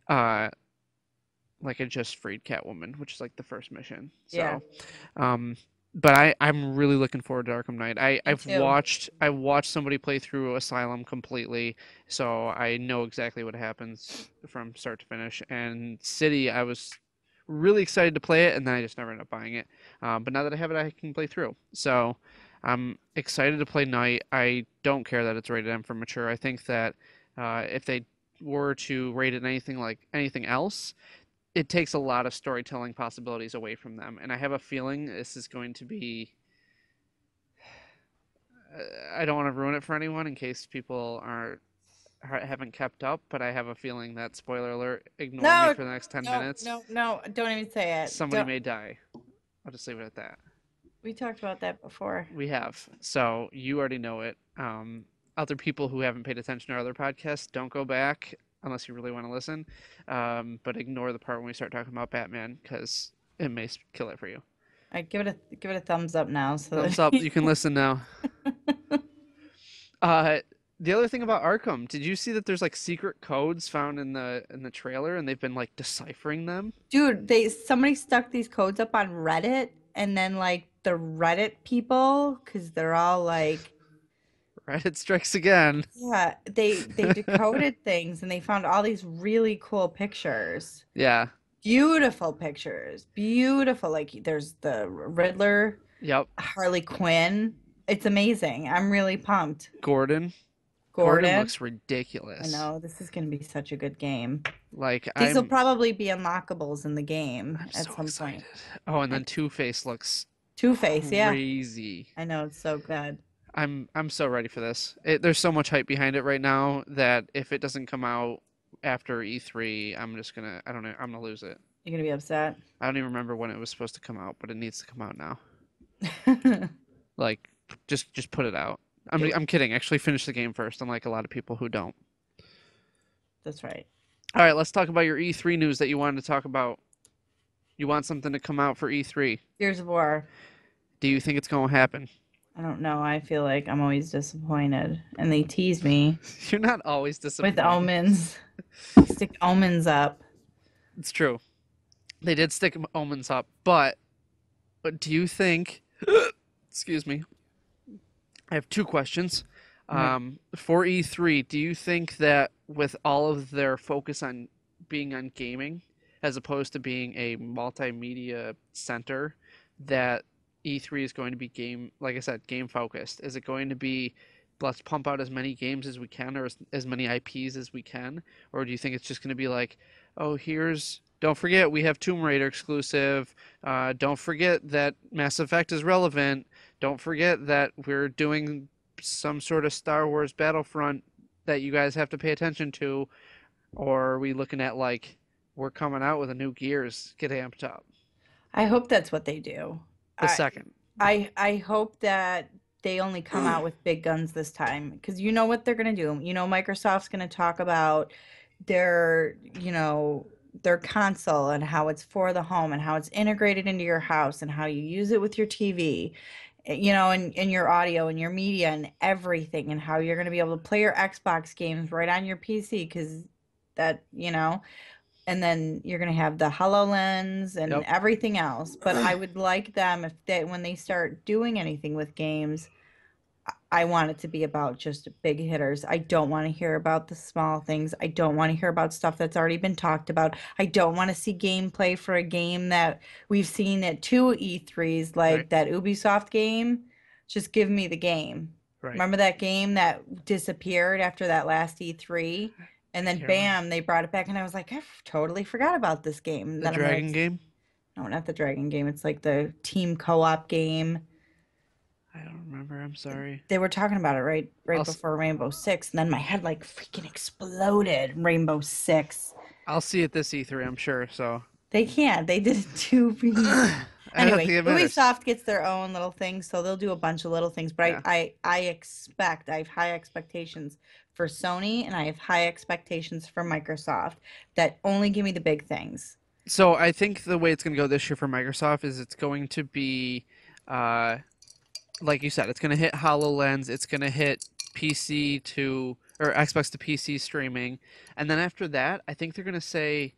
Speaker 1: Uh, like I just freed Catwoman, which is like the first mission.
Speaker 2: Yeah,
Speaker 1: So, um, but I'm really looking forward to Arkham Knight.
Speaker 2: me too.
Speaker 1: I watched somebody play through Asylum completely, so I know exactly what happens from start to finish. And City, I was really excited to play it, and then I just never ended up buying it. But now that I have it, I can play through. So I'm excited to play Knight. I don't care that it's rated M for mature. I think that if they were to rate it anything like anything else, it takes a lot of storytelling possibilities away from them. And I have a feeling this is going to be. I don't want to ruin it for anyone in case people haven't kept up, but I have a feeling that spoiler alert, ignore me
Speaker 2: No,
Speaker 1: for the next 10
Speaker 2: no,
Speaker 1: minutes.
Speaker 2: no, no. Don't even say it.
Speaker 1: Somebody
Speaker 2: Don't.
Speaker 1: may die. I'll just leave it at that.
Speaker 2: We talked about that before.
Speaker 1: We have. So you already know it. Other people who haven't paid attention to our other podcasts, don't go back unless you really want to listen. But ignore the part when we start talking about Batman because it may kill it for you.
Speaker 2: I give it a thumbs up now so
Speaker 1: Thumbs up.
Speaker 2: that
Speaker 1: You can listen now. Uh, the other thing about Arkham, did you see that there's like secret codes found in the trailer and they've been like deciphering them?
Speaker 2: Dude, they somebody stuck these codes up on Reddit, and then like the Reddit people, because they're all like,
Speaker 1: Reddit strikes again.
Speaker 2: yeah, they decoded things and they found all these really cool pictures.
Speaker 1: Yeah.
Speaker 2: Beautiful pictures. Beautiful. Like there's the Riddler,
Speaker 1: Yep.
Speaker 2: Harley Quinn. It's amazing. I'm really pumped.
Speaker 1: Gordon. Gordon
Speaker 2: Gordon.
Speaker 1: looks
Speaker 2: I
Speaker 1: ridiculous.
Speaker 2: know this is going to be such a good game.
Speaker 1: Like
Speaker 2: These will probably be unlockables in the game
Speaker 1: I'm
Speaker 2: at
Speaker 1: so
Speaker 2: some
Speaker 1: excited.
Speaker 2: point.
Speaker 1: Oh, and
Speaker 2: I,
Speaker 1: then Two-Face looks
Speaker 2: Two-Face, yeah.
Speaker 1: crazy.
Speaker 2: I know it's so good.
Speaker 1: I'm so ready for this. There's so much hype behind it right now that if it doesn't come out after E3, I'm just gonna I don't know, I'm gonna lose it.
Speaker 2: You're going to be upset.
Speaker 1: I don't even remember when it was supposed to come out, but it needs to come out now. Like just put it out.
Speaker 2: Do it.
Speaker 1: I'm kidding. Actually finish the game first, unlike a lot of people who don't.
Speaker 2: That's right.
Speaker 1: All right, let's talk about your E3 news that you wanted to talk about. You want something to come out for E3.
Speaker 2: Gears of War.
Speaker 1: Do you think it's going to happen?
Speaker 2: I don't know. I feel like I'm always disappointed. And they tease me
Speaker 1: You're not always
Speaker 2: with
Speaker 1: disappointed.
Speaker 2: omens. Stick omens up.
Speaker 1: It's true. They did stick omens up, but do you think excuse me. I have two questions.
Speaker 2: Right.
Speaker 1: For E3, do you think that with all of their focus on being on gaming as opposed to being a multimedia center, that E3 is going to be game, like I said, game focused? Is it going to be let's pump out as many games as we can or as many IPs as we can? Or do you think it's just going to be like, oh, don't forget we have Tomb Raider exclusive. Don't forget that Mass Effect is relevant. Don't forget that we're doing some sort of Star Wars Battlefront that you guys have to pay attention to, or are we looking at like we're coming out with a new Gears, get amped up?
Speaker 2: I hope that's what they do.
Speaker 1: The
Speaker 2: I
Speaker 1: second.
Speaker 2: I hope that they only come out with big guns this time because you know what they're going to do. You know Microsoft's going to talk about their, their console and how it's for the home and how it's integrated into your house and how you use it with your TV, and your audio and your media and everything, and how you're going to be able to play your Xbox games right on your PC because that. And then you're going to have the HoloLens and
Speaker 1: Yep.
Speaker 2: everything else. But I would like them if when they start doing anything with games, I want it to be about just big hitters. I don't want to hear about the small things. I don't want to hear about stuff that's already been talked about. I don't want to see gameplay for a game that we've seen at two E3s,
Speaker 1: Right.
Speaker 2: like that Ubisoft game. Just give me the game.
Speaker 1: Right.
Speaker 2: Remember that game that disappeared after that last E3? And
Speaker 1: I
Speaker 2: then
Speaker 1: can't remember.
Speaker 2: bam, they brought it back, and I was like, I totally forgot about this game. And
Speaker 1: The
Speaker 2: then I'm like,
Speaker 1: Dragon game?
Speaker 2: no, not the Dragon game. It's like the team co-op game.
Speaker 1: I don't remember. I'm sorry.
Speaker 2: They were talking about it right
Speaker 1: I'll s-
Speaker 2: before Rainbow Six, and then my head like freaking exploded. Rainbow Six.
Speaker 1: I'll see it this E3, I'm sure. So
Speaker 2: They can't. They did it to be.
Speaker 1: I don't
Speaker 2: Anyway,
Speaker 1: think it matters.
Speaker 2: Ubisoft gets their own little thing, so they'll do a bunch of little things. But
Speaker 1: Yeah.
Speaker 2: I have high expectations for Sony, and I have high expectations for Microsoft that only give me the big things.
Speaker 1: So I think the way it's going to go this year for Microsoft is it's going to be, uh, like you said, it's going to hit HoloLens, it's going to hit PC to or Xbox to PC streaming, and then after that, I think they're going to say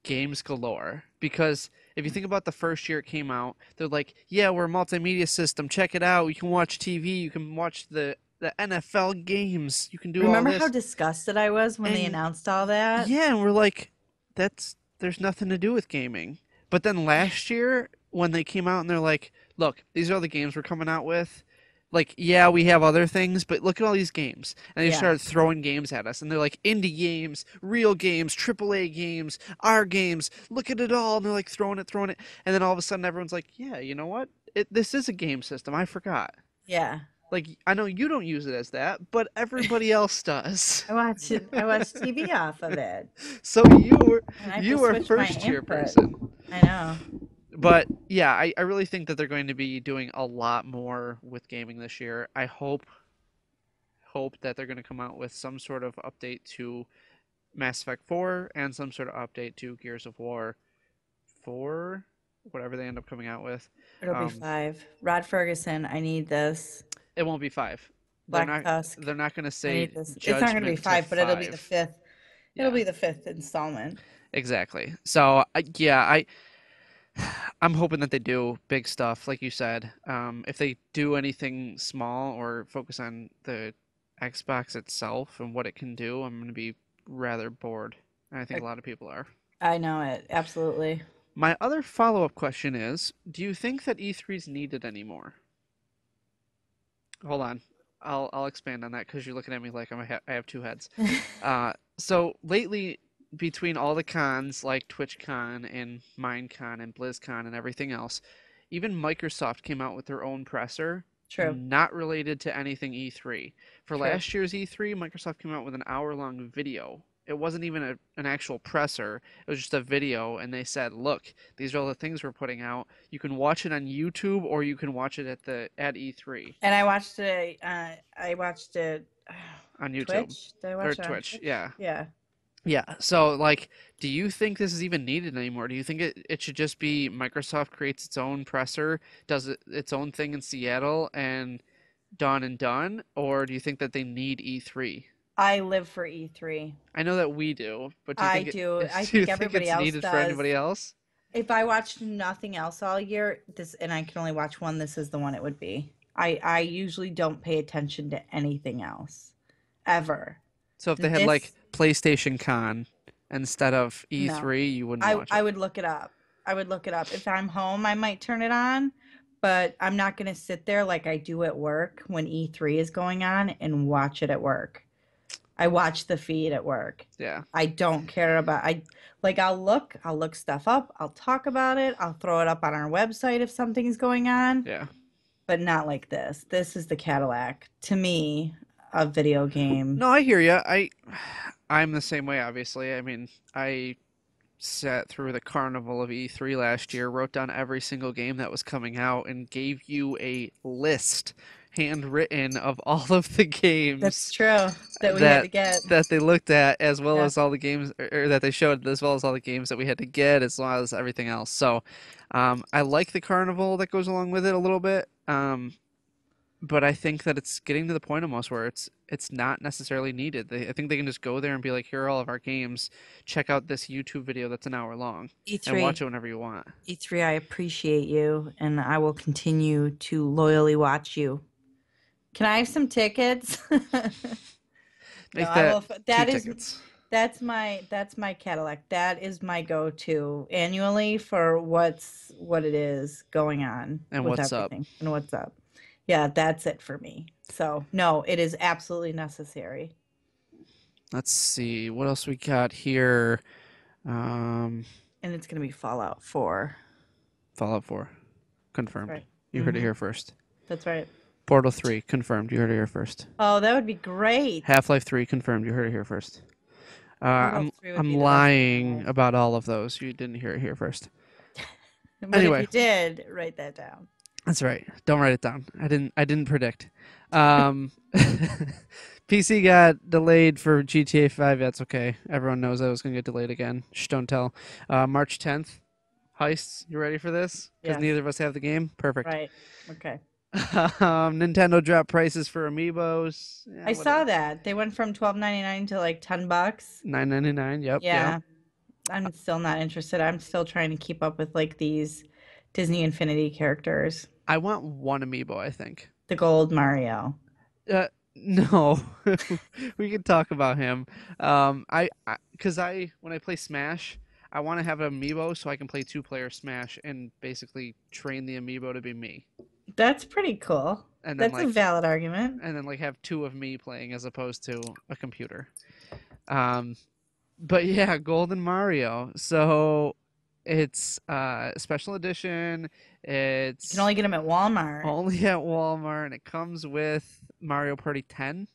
Speaker 1: games galore because if you think about the first year it came out, they're like, yeah, we're a multimedia system. Check it out. You can watch TV. You can watch the NFL games. You can do all
Speaker 2: Remember how
Speaker 1: this.
Speaker 2: disgusted I was when they
Speaker 1: And
Speaker 2: announced all that?
Speaker 1: yeah, and we're like, there's nothing to do with gaming. But then last year when they came out and they're like, look, these are all the games we're coming out with. Like, yeah, we have other things, but look at all these games. And they
Speaker 2: Yeah.
Speaker 1: started throwing games at us. And they're like, indie games, real games, AAA games, our games. Look at it all. And they're like throwing it, throwing it. And then all of a sudden everyone's like, yeah, you know what? This is a game system. I forgot.
Speaker 2: Yeah.
Speaker 1: Like, I know you don't use it as that, but everybody else does.
Speaker 2: I watch TV off of it.
Speaker 1: So
Speaker 2: And I have to
Speaker 1: you are
Speaker 2: switch my
Speaker 1: first tier
Speaker 2: input.
Speaker 1: person.
Speaker 2: I know.
Speaker 1: But yeah, I really think that they're going to be doing a lot more with gaming this year. I hope that they're going to come out with some sort of update to Mass Effect 4 and some sort of update to Gears of War 4, whatever they end up coming out with.
Speaker 2: It'll be
Speaker 1: Um,
Speaker 2: 5. Rod Ferguson, I need this.
Speaker 1: it won't be 5. they're
Speaker 2: Black
Speaker 1: not
Speaker 2: Tusk.
Speaker 1: they're not going to
Speaker 2: I
Speaker 1: say
Speaker 2: need this. It's not going to be
Speaker 1: Judgment to
Speaker 2: 5, but it'll be the
Speaker 1: 5.
Speaker 2: fifth. It'll
Speaker 1: Yeah,
Speaker 2: be the fifth installment.
Speaker 1: exactly. So yeah, I'm hoping that they do big stuff, like you said. If they do anything small or focus on the Xbox itself and what it can do, I'm going to be rather bored. And I think a lot of people are.
Speaker 2: I know it. Absolutely.
Speaker 1: My other follow-up question is, do you think that E3 is needed anymore? Hold on. I'll expand on that because you're looking at me like I have two heads. So lately, between all the cons like TwitchCon and MineCon and BlizzCon and everything else, even Microsoft came out with their own presser,
Speaker 2: True.
Speaker 1: not related to anything E3. For
Speaker 2: True.
Speaker 1: last year's E3, Microsoft came out with an hour-long video. It wasn't even an actual presser. It was just a video, and they said, "Look, these are all the things we're putting out. You can watch it on YouTube, or you can watch it at E3
Speaker 2: And I watched it. I watched it.
Speaker 1: on YouTube
Speaker 2: Twitch. Did I
Speaker 1: or
Speaker 2: watch it on
Speaker 1: Twitch."
Speaker 2: Twitch?
Speaker 1: Yeah,
Speaker 2: Yeah.
Speaker 1: yeah. So, like, do you think this is even needed anymore? Do you think it should just be Microsoft creates its own presser, does its own thing in Seattle, and done and done, or do you think that they need E3?
Speaker 2: I live for E3.
Speaker 1: I know that we do, but do you
Speaker 2: I
Speaker 1: think
Speaker 2: do. I
Speaker 1: do you
Speaker 2: think
Speaker 1: think
Speaker 2: everybody
Speaker 1: it's
Speaker 2: else
Speaker 1: needed for
Speaker 2: does.
Speaker 1: anybody else?
Speaker 2: If I watched nothing else all year, this and I can only watch one, this is the one it would be. I usually don't pay attention to anything else ever.
Speaker 1: So if they had like
Speaker 2: This
Speaker 1: PlayStation Con instead of
Speaker 2: no.
Speaker 1: E3, you wouldn't
Speaker 2: I
Speaker 1: watch
Speaker 2: I
Speaker 1: it.
Speaker 2: would look it up. I would look it up. If I'm home, I might turn it on, but I'm not going to sit there like I do at work when E3 is going on and watch it at work. I watch the feed at work.
Speaker 1: Yeah,
Speaker 2: I don't care about I like I'll look stuff up, I'll talk about it, I'll throw it up on our website if something's going on,
Speaker 1: yeah.
Speaker 2: but not like this. This is the Cadillac to me of video game.
Speaker 1: No, I hear you. I'm the same way, obviously. I mean, I sat through the carnival of E3 last year, wrote down every single game that was coming out, and gave you a list handwritten of all of the
Speaker 2: That's
Speaker 1: games
Speaker 2: true that we had
Speaker 1: that
Speaker 2: to get.
Speaker 1: that they looked at, as well
Speaker 2: Yeah.
Speaker 1: as all the games, or that they showed, as well as all the games that we had to get, as well as everything else. So, I like the carnival that goes along with it a little bit. But I think that it's getting to the point almost where it's not necessarily needed. I think they can just go there and be like, here are all of our games. Check out this YouTube video that's an hour long, and watch
Speaker 2: E3,
Speaker 1: it whenever you want.
Speaker 2: E3, I appreciate you and I will continue to loyally watch you. Can I have some tickets? No,
Speaker 1: Make
Speaker 2: I
Speaker 1: that
Speaker 2: will.
Speaker 1: two
Speaker 2: That is
Speaker 1: tickets.
Speaker 2: that's my Cadillac. That is my go-to annually for what it is going on
Speaker 1: And
Speaker 2: with
Speaker 1: what's up?
Speaker 2: everything and what's up. Yeah, that's it for me. So, no, it is absolutely necessary.
Speaker 1: Let's see what else we got here. Um,
Speaker 2: And it's going to be Fallout 4.
Speaker 1: Fallout 4
Speaker 2: That's
Speaker 1: confirmed.
Speaker 2: right.
Speaker 1: You heard it
Speaker 2: Hmm.
Speaker 1: here first.
Speaker 2: That's right.
Speaker 1: Portal 3 confirmed. You heard it here first.
Speaker 2: Oh, that would be great.
Speaker 1: Half-Life 3 confirmed. You heard it here first.
Speaker 2: Portal 3 would
Speaker 1: I'm
Speaker 2: be the best thing in my
Speaker 1: lying
Speaker 2: life.
Speaker 1: about all of those. You didn't hear it here first.
Speaker 2: But if
Speaker 1: Anyway,
Speaker 2: you did, write that down.
Speaker 1: that's right. Don't write it down. I didn't predict. Um, PC got delayed for GTA 5. That's okay. Everyone knows that it was going to get delayed again. Shh, don't tell. March 10th. Heists. You ready for this? Because
Speaker 2: Yes.
Speaker 1: neither of us have the game. Perfect.
Speaker 2: Right. Okay.
Speaker 1: Nintendo dropped prices for amiibos. Yeah,
Speaker 2: I saw
Speaker 1: whatever.
Speaker 2: that. They went from 12.99 to like $10.
Speaker 1: $9.99. Yep. Yep.
Speaker 2: Yeah. I'm still not interested. I'm still trying to keep up with like these Disney Infinity characters.
Speaker 1: I want one amiibo, I think.
Speaker 2: The gold Mario.
Speaker 1: No, we can talk about him. Because when I play Smash, I want to have an amiibo so I can play two-player Smash and basically train the amiibo to be me,
Speaker 2: That's pretty cool.
Speaker 1: and then
Speaker 2: That's a
Speaker 1: like
Speaker 2: valid argument.
Speaker 1: have two of me playing as opposed to a computer. Um, but yeah, Golden Mario. So it's special edition.
Speaker 2: You can
Speaker 1: It's
Speaker 2: only get them at Walmart.
Speaker 1: only at Walmart, and it comes with Mario Party 10.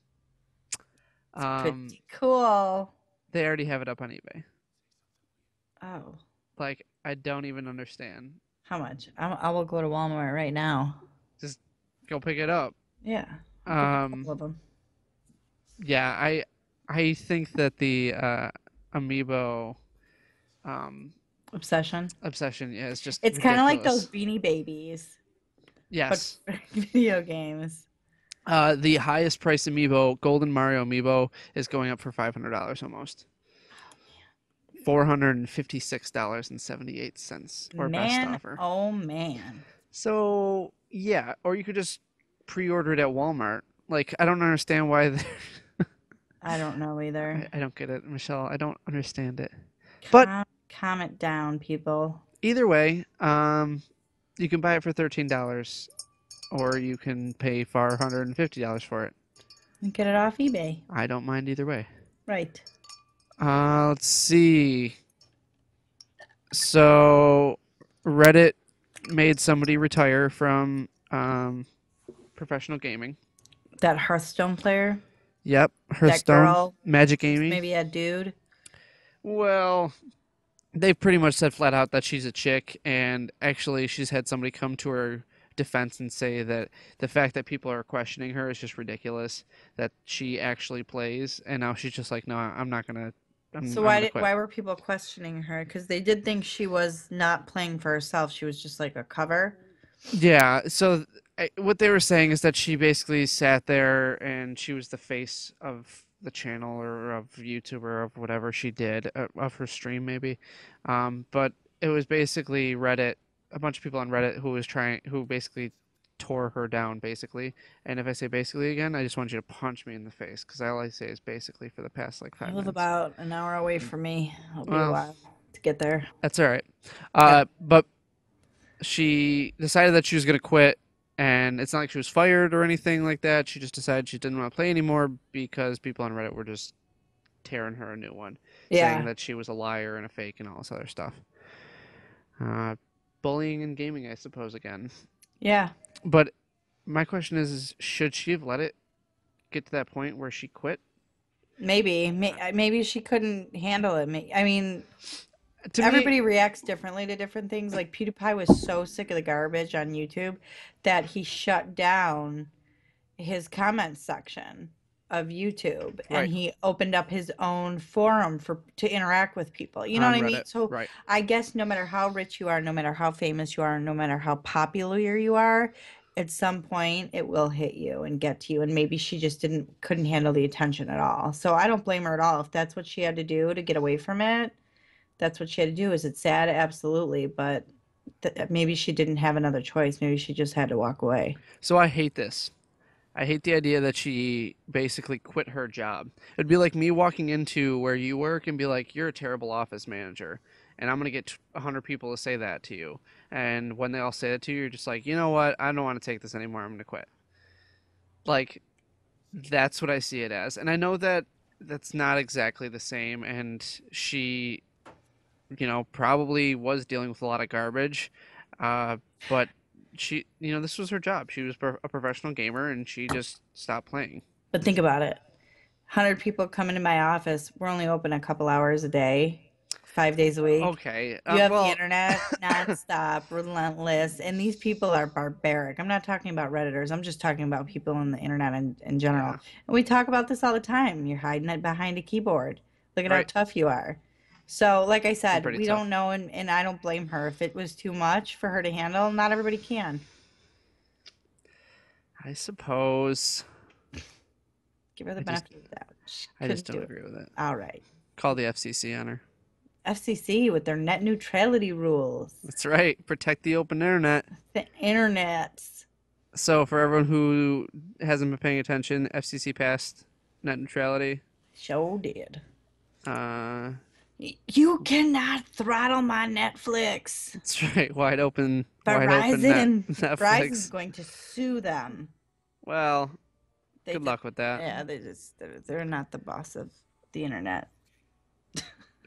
Speaker 2: It's
Speaker 1: Um,
Speaker 2: pretty cool.
Speaker 1: they already have it up on eBay.
Speaker 2: Oh,
Speaker 1: Like, I don't even understand.
Speaker 2: how much? I will go to Walmart right now.
Speaker 1: Just go pick it up.
Speaker 2: Yeah, I'll pick up a
Speaker 1: Um,
Speaker 2: couple of them.
Speaker 1: yeah, I think that the amiibo
Speaker 2: Obsession.
Speaker 1: obsession, yeah, is just
Speaker 2: It's kind of like those
Speaker 1: ridiculous.
Speaker 2: Beanie Babies, but
Speaker 1: Yes.
Speaker 2: for video games.
Speaker 1: The highest price amiibo, Golden Mario amiibo, is going up for $500 almost. $456.78 or best
Speaker 2: Man,
Speaker 1: offer.
Speaker 2: oh man.
Speaker 1: So yeah, or you could just pre-order it at Walmart. Like I don't understand why.
Speaker 2: I don't know either.
Speaker 1: I don't get it, Michelle. I don't understand it. But
Speaker 2: Calm it down, people.
Speaker 1: either way, you can buy it for $13, or you can pay $450 for it.
Speaker 2: And get it off eBay.
Speaker 1: I don't mind either way.
Speaker 2: Right.
Speaker 1: Let's see. So Reddit made somebody retire from professional gaming.
Speaker 2: That Hearthstone player,
Speaker 1: Yep,
Speaker 2: that
Speaker 1: Hearthstone,
Speaker 2: girl,
Speaker 1: Magic
Speaker 2: just
Speaker 1: Amy.
Speaker 2: maybe a dude.
Speaker 1: Well, they've pretty much said flat out that she's a chick, and actually, she's had somebody come to her defense and say that the fact that people are questioning her is just ridiculous. That she actually plays, and now she's just like, no, I'm not gonna,
Speaker 2: So
Speaker 1: I'm gonna quit.
Speaker 2: why were people questioning her? Because they did think she was not playing for herself. She was just like a cover.
Speaker 1: Yeah, so what they were saying is that she basically sat there and she was the face of the channel or of YouTube or of whatever she did, of her stream maybe. But it was basically Reddit, a bunch of people on Reddit who basically tore her down basically. And if I say basically again, I just want you to punch me in the face because all I say is basically for the past like
Speaker 2: You
Speaker 1: five
Speaker 2: live
Speaker 1: minutes.
Speaker 2: about an hour away from me. It'll be a
Speaker 1: Well,
Speaker 2: while to get there.
Speaker 1: that's all right.
Speaker 2: Yep.
Speaker 1: But she decided that she was going to quit, and it's not like she was fired or anything like that. She just decided she didn't want to play anymore because people on Reddit were just tearing her a new one, saying
Speaker 2: Yeah.
Speaker 1: that she was a liar and a fake and all this other stuff. Uh, Bullying and gaming, I suppose, again.
Speaker 2: Yeah.
Speaker 1: But my question is should she have let it get to that point where she quit?
Speaker 2: Maybe. Maybe she couldn't handle it. I mean,
Speaker 1: To me,
Speaker 2: everybody reacts differently to different things. Like PewDiePie was so sick of the garbage on YouTube that he shut down his comment section of YouTube and
Speaker 1: right,
Speaker 2: he opened up his own forum for to interact with people. You know what
Speaker 1: on
Speaker 2: I mean?
Speaker 1: Reddit,
Speaker 2: So
Speaker 1: right.
Speaker 2: I guess no matter how rich you are, no matter how famous you are, no matter how popular you are, at some point it will hit you and get to you. And maybe she just couldn't handle the attention at all. So I don't blame her at all. If that's what she had to do to get away from it, that's what she had to do. Is it sad? Absolutely. But maybe she didn't have another choice. Maybe she just had to walk away.
Speaker 1: So I hate this. I hate the idea that she basically quit her job. It'd be like me walking into where you work and be like, "You're a terrible office manager," and I'm gonna get 100 people to say that to you. And when they all say that to you, you're just like, "You know what? I don't want to take this anymore. I'm gonna quit." Like that's what I see it as. And I know that that's not exactly the same. And she, probably was dealing with a lot of garbage, uh, but this was her job. She was a professional gamer, and she just stopped playing.
Speaker 2: But think about it. 100 people come into my office. We're only open a couple hours a day, 5 days a week.
Speaker 1: Okay.
Speaker 2: You have the
Speaker 1: Well,
Speaker 2: internet nonstop, relentless, and these people are barbaric. I'm not talking about Redditors. I'm just talking about people on the internet in general.
Speaker 1: yeah,
Speaker 2: And we talk about this all the time. You're hiding it behind a keyboard. Look at how
Speaker 1: right.
Speaker 2: tough you are. So, like I
Speaker 1: I'm
Speaker 2: said,
Speaker 1: pretty
Speaker 2: we
Speaker 1: tough.
Speaker 2: don't know, and I don't blame her. If it was too much for her to handle, not everybody can.
Speaker 1: I suppose.
Speaker 2: Give her the
Speaker 1: I just,
Speaker 2: benefit of the doubt. She
Speaker 1: I just
Speaker 2: couldn't
Speaker 1: don't
Speaker 2: do it.
Speaker 1: agree with it.
Speaker 2: All right.
Speaker 1: Call the FCC on her.
Speaker 2: FCC with their net neutrality rules.
Speaker 1: That's right. Protect the open internet.
Speaker 2: The internets.
Speaker 1: So for everyone who hasn't been paying attention, FCC passed net neutrality.
Speaker 2: Show did.
Speaker 1: Uh,
Speaker 2: You cannot throttle my Netflix.
Speaker 1: that's right. Wide open net
Speaker 2: Verizon's
Speaker 1: Netflix.
Speaker 2: going to sue them.
Speaker 1: Well,
Speaker 2: They
Speaker 1: good
Speaker 2: just,
Speaker 1: luck with that.
Speaker 2: yeah, they're not the boss of the internet.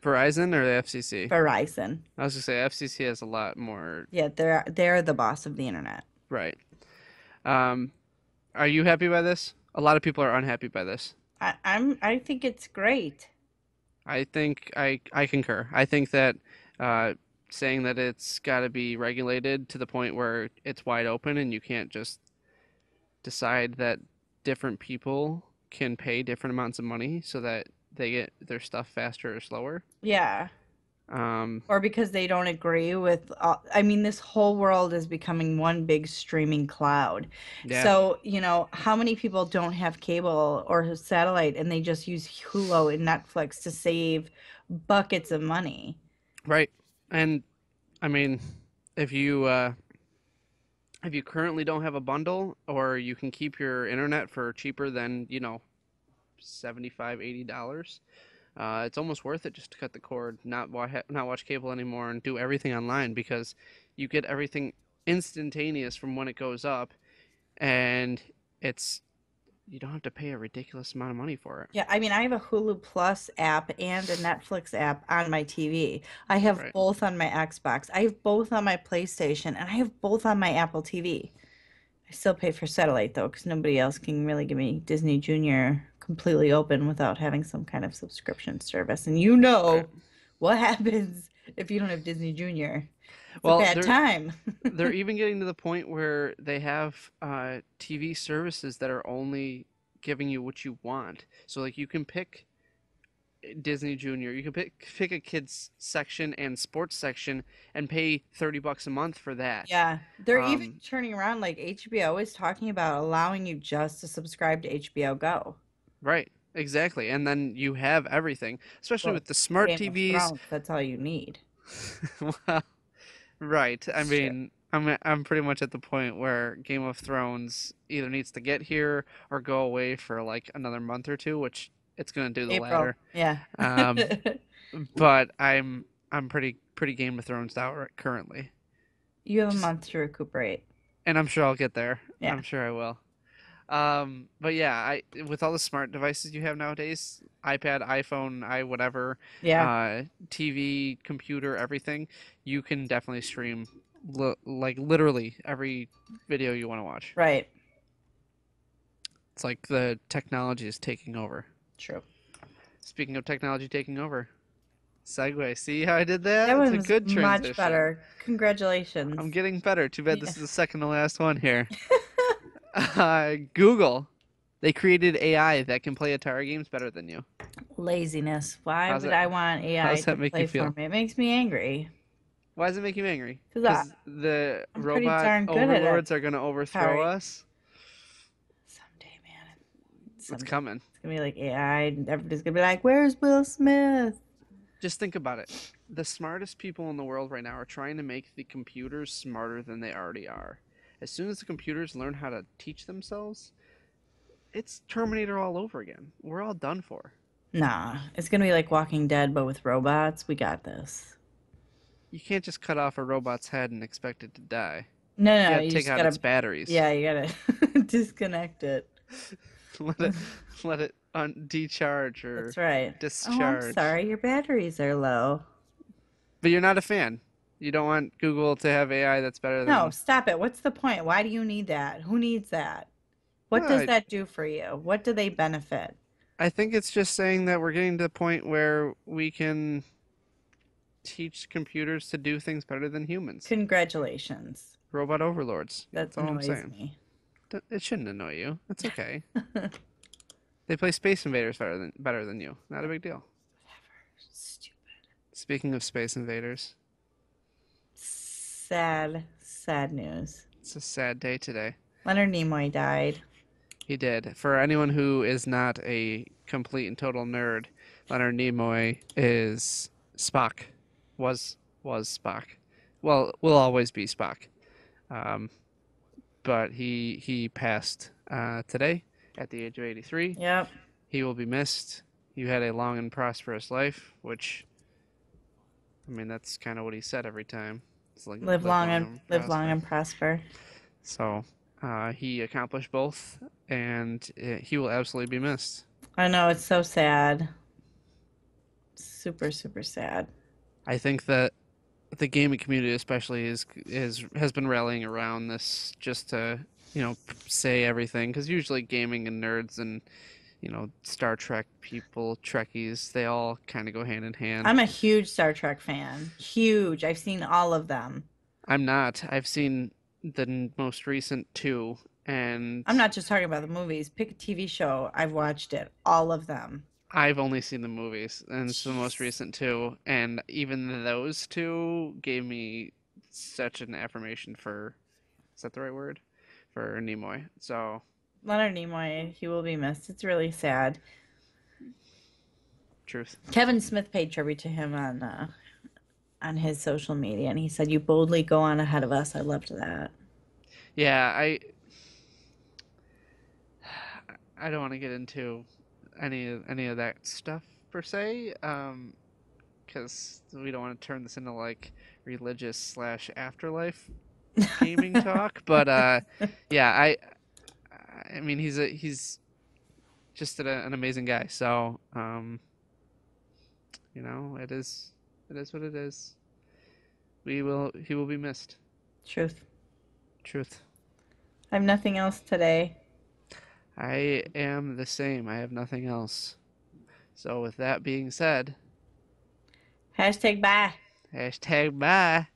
Speaker 1: Verizon or the FCC?
Speaker 2: Verizon.
Speaker 1: I was gonna say FCC has a lot more.
Speaker 2: Yeah, they're the boss of the internet.
Speaker 1: Right. Um, are you happy by this? A lot of people are unhappy by this.
Speaker 2: I think it's great.
Speaker 1: I think I concur. I think that uh, saying that it's got to be regulated to the point where it's wide open and you can't just decide that different people can pay different amounts of money so that they get their stuff faster or slower.
Speaker 2: Yeah. Or because they don't agree with, I mean, this whole world is becoming one big streaming cloud.
Speaker 1: Yeah,
Speaker 2: So, how many people don't have cable or satellite and they just use Hulu and Netflix to save buckets of money?
Speaker 1: right. And I mean, if you if you currently don't have a bundle, or you can keep your internet for cheaper than, 75, $80, it's almost worth it just to cut the cord, not watch cable anymore, and do everything online, because you get everything instantaneous from when it goes up, and it's you don't have to pay a ridiculous amount of money for it.
Speaker 2: Yeah, I mean, I have a Hulu Plus app and a Netflix app on my TV. I have
Speaker 1: Right.
Speaker 2: both on my Xbox. I have both on my PlayStation, and I have both on my Apple TV. I still pay for satellite though, because nobody else can really give me Disney Junior completely open without having some kind of subscription service. And
Speaker 1: Right.
Speaker 2: what happens if you don't have Disney Junior? It's a
Speaker 1: Well,
Speaker 2: bad time.
Speaker 1: they're even getting to the point where they have TV services that are only giving you what you want. So like you can pick Disney Junior, you can pick a kids section and sports section and pay $30 a month for that.
Speaker 2: Yeah, they're even
Speaker 1: Um,
Speaker 2: turning around like HBO is talking about allowing you just to subscribe to HBO Go.
Speaker 1: right, exactly. And then you have everything, especially
Speaker 2: Well,
Speaker 1: with the smart
Speaker 2: Game of
Speaker 1: TVs.
Speaker 2: Thrones, that's all you need.
Speaker 1: Well, right. I
Speaker 2: It's true.
Speaker 1: mean, I'm pretty much at the point where Game of Thrones either needs to get here or go away for like another month or two, which it's gonna do the
Speaker 2: April,
Speaker 1: latter.
Speaker 2: yeah.
Speaker 1: Um, but I'm pretty Game of Thrones out currently.
Speaker 2: You have a
Speaker 1: Just
Speaker 2: month to recuperate.
Speaker 1: and I'm sure I'll get there.
Speaker 2: Yeah.
Speaker 1: I'm sure I will. But yeah, I with all the smart devices you have nowadays, iPad, iPhone, whatever,
Speaker 2: Yeah,
Speaker 1: TV, computer, everything, you can definitely stream like literally every video you want to watch.
Speaker 2: right.
Speaker 1: It's like the technology is taking over.
Speaker 2: True.
Speaker 1: Speaking of technology taking over, segue. See how I did
Speaker 2: That
Speaker 1: that? It's
Speaker 2: one
Speaker 1: a
Speaker 2: was
Speaker 1: good
Speaker 2: much
Speaker 1: transition.
Speaker 2: better. Congratulations.
Speaker 1: I'm getting better. Too bad
Speaker 2: Yeah.
Speaker 1: this is the second to last one here. Google. They created AI that can play Atari games better than you.
Speaker 2: Laziness. Why
Speaker 1: How's
Speaker 2: would
Speaker 1: that?
Speaker 2: I want
Speaker 1: How
Speaker 2: AI
Speaker 1: does
Speaker 2: to
Speaker 1: that make you
Speaker 2: play for
Speaker 1: feel?
Speaker 2: me? It makes me angry
Speaker 1: Why does it make you angry?
Speaker 2: because
Speaker 1: Because the
Speaker 2: I'm pretty
Speaker 1: robot
Speaker 2: darn good at it.
Speaker 1: overlords are going to overthrow
Speaker 2: Atari.
Speaker 1: us?
Speaker 2: Someday, man.
Speaker 1: It's
Speaker 2: Someday.
Speaker 1: coming.
Speaker 2: It's gonna be like AI, and everybody's gonna be like, "Where's Will Smith?"
Speaker 1: Just think about it. The smartest people in the world right now are trying to make the computers smarter than they already are. As soon as the computers learn how to teach themselves, it's Terminator all over again. We're all done for.
Speaker 2: Nah, it's gonna be like Walking Dead, but with robots. We got this.
Speaker 1: You can't just cut off a robot's head and expect it to die.
Speaker 2: No,
Speaker 1: You
Speaker 2: no,
Speaker 1: gotta
Speaker 2: you
Speaker 1: take
Speaker 2: just
Speaker 1: out its
Speaker 2: gotta,
Speaker 1: batteries.
Speaker 2: yeah, you gotta disconnect it.
Speaker 1: let it let it decharge or
Speaker 2: That's right. Oh, I'm
Speaker 1: discharge.
Speaker 2: sorry, your batteries are low.
Speaker 1: But you're not a fan. You don't want Google to have AI that's better
Speaker 2: No,
Speaker 1: than.
Speaker 2: stop it. What's the point? Why do you need that? Who needs that? What
Speaker 1: Well,
Speaker 2: does
Speaker 1: I,
Speaker 2: that do for you? What do they benefit?
Speaker 1: I think it's just saying that we're getting to the point where we can teach computers to do things better than humans.
Speaker 2: Congratulations.
Speaker 1: Robot overlords.
Speaker 2: That
Speaker 1: That's all I'm
Speaker 2: annoys
Speaker 1: saying.
Speaker 2: me.
Speaker 1: It shouldn't annoy you. It's okay. They play Space Invaders better than you. Not a big deal.
Speaker 2: Stupid.
Speaker 1: Speaking of Space Invaders,
Speaker 2: Sad, sad news.
Speaker 1: it's a sad day today.
Speaker 2: Leonard Nimoy died.
Speaker 1: He did. For anyone who is not a complete and total nerd, Leonard Nimoy is Spock. Was Spock. Well, will always be Spock. Um, but he passed today at the age of 83.
Speaker 2: Yep.
Speaker 1: He will be missed. You had a long and prosperous life, which I mean that's kind of what he said every time. It's like live long and
Speaker 2: Live long
Speaker 1: prosper.
Speaker 2: and prosper.
Speaker 1: So he accomplished both, and he will absolutely be missed.
Speaker 2: I know it's so sad. Super, super sad.
Speaker 1: I think that the gaming community, especially, has been rallying around this just to say everything, because usually gaming and nerds and Star Trek people, Trekkies, they all kind of go hand in hand.
Speaker 2: I'm a huge Star Trek fan. Huge. I've seen all of them.
Speaker 1: I'm not. I've seen the most recent two, and
Speaker 2: I'm not just talking about the movies. Pick a TV show. I've watched it. All of them.
Speaker 1: I've only seen the movies, and it's the most recent two, and even those two gave me such an affirmation for, is that the right word? For Nimoy. So,
Speaker 2: Leonard Nimoy, he will be missed. It's really sad.
Speaker 1: truth.
Speaker 2: Kevin Smith paid tribute to him on his social media, and he said, "You boldly go on ahead of us." I loved that.
Speaker 1: Yeah, I don't want to get into any of that stuff per se, because we don't want to turn this into like religious slash afterlife gaming talk. But yeah, I mean he's just an amazing guy. So it is what it is. He will be missed.
Speaker 2: Truth.
Speaker 1: Truth.
Speaker 2: I have nothing else today.
Speaker 1: I am the same. I have nothing else. So with that being said,
Speaker 2: Hashtag bye.
Speaker 1: hashtag bye.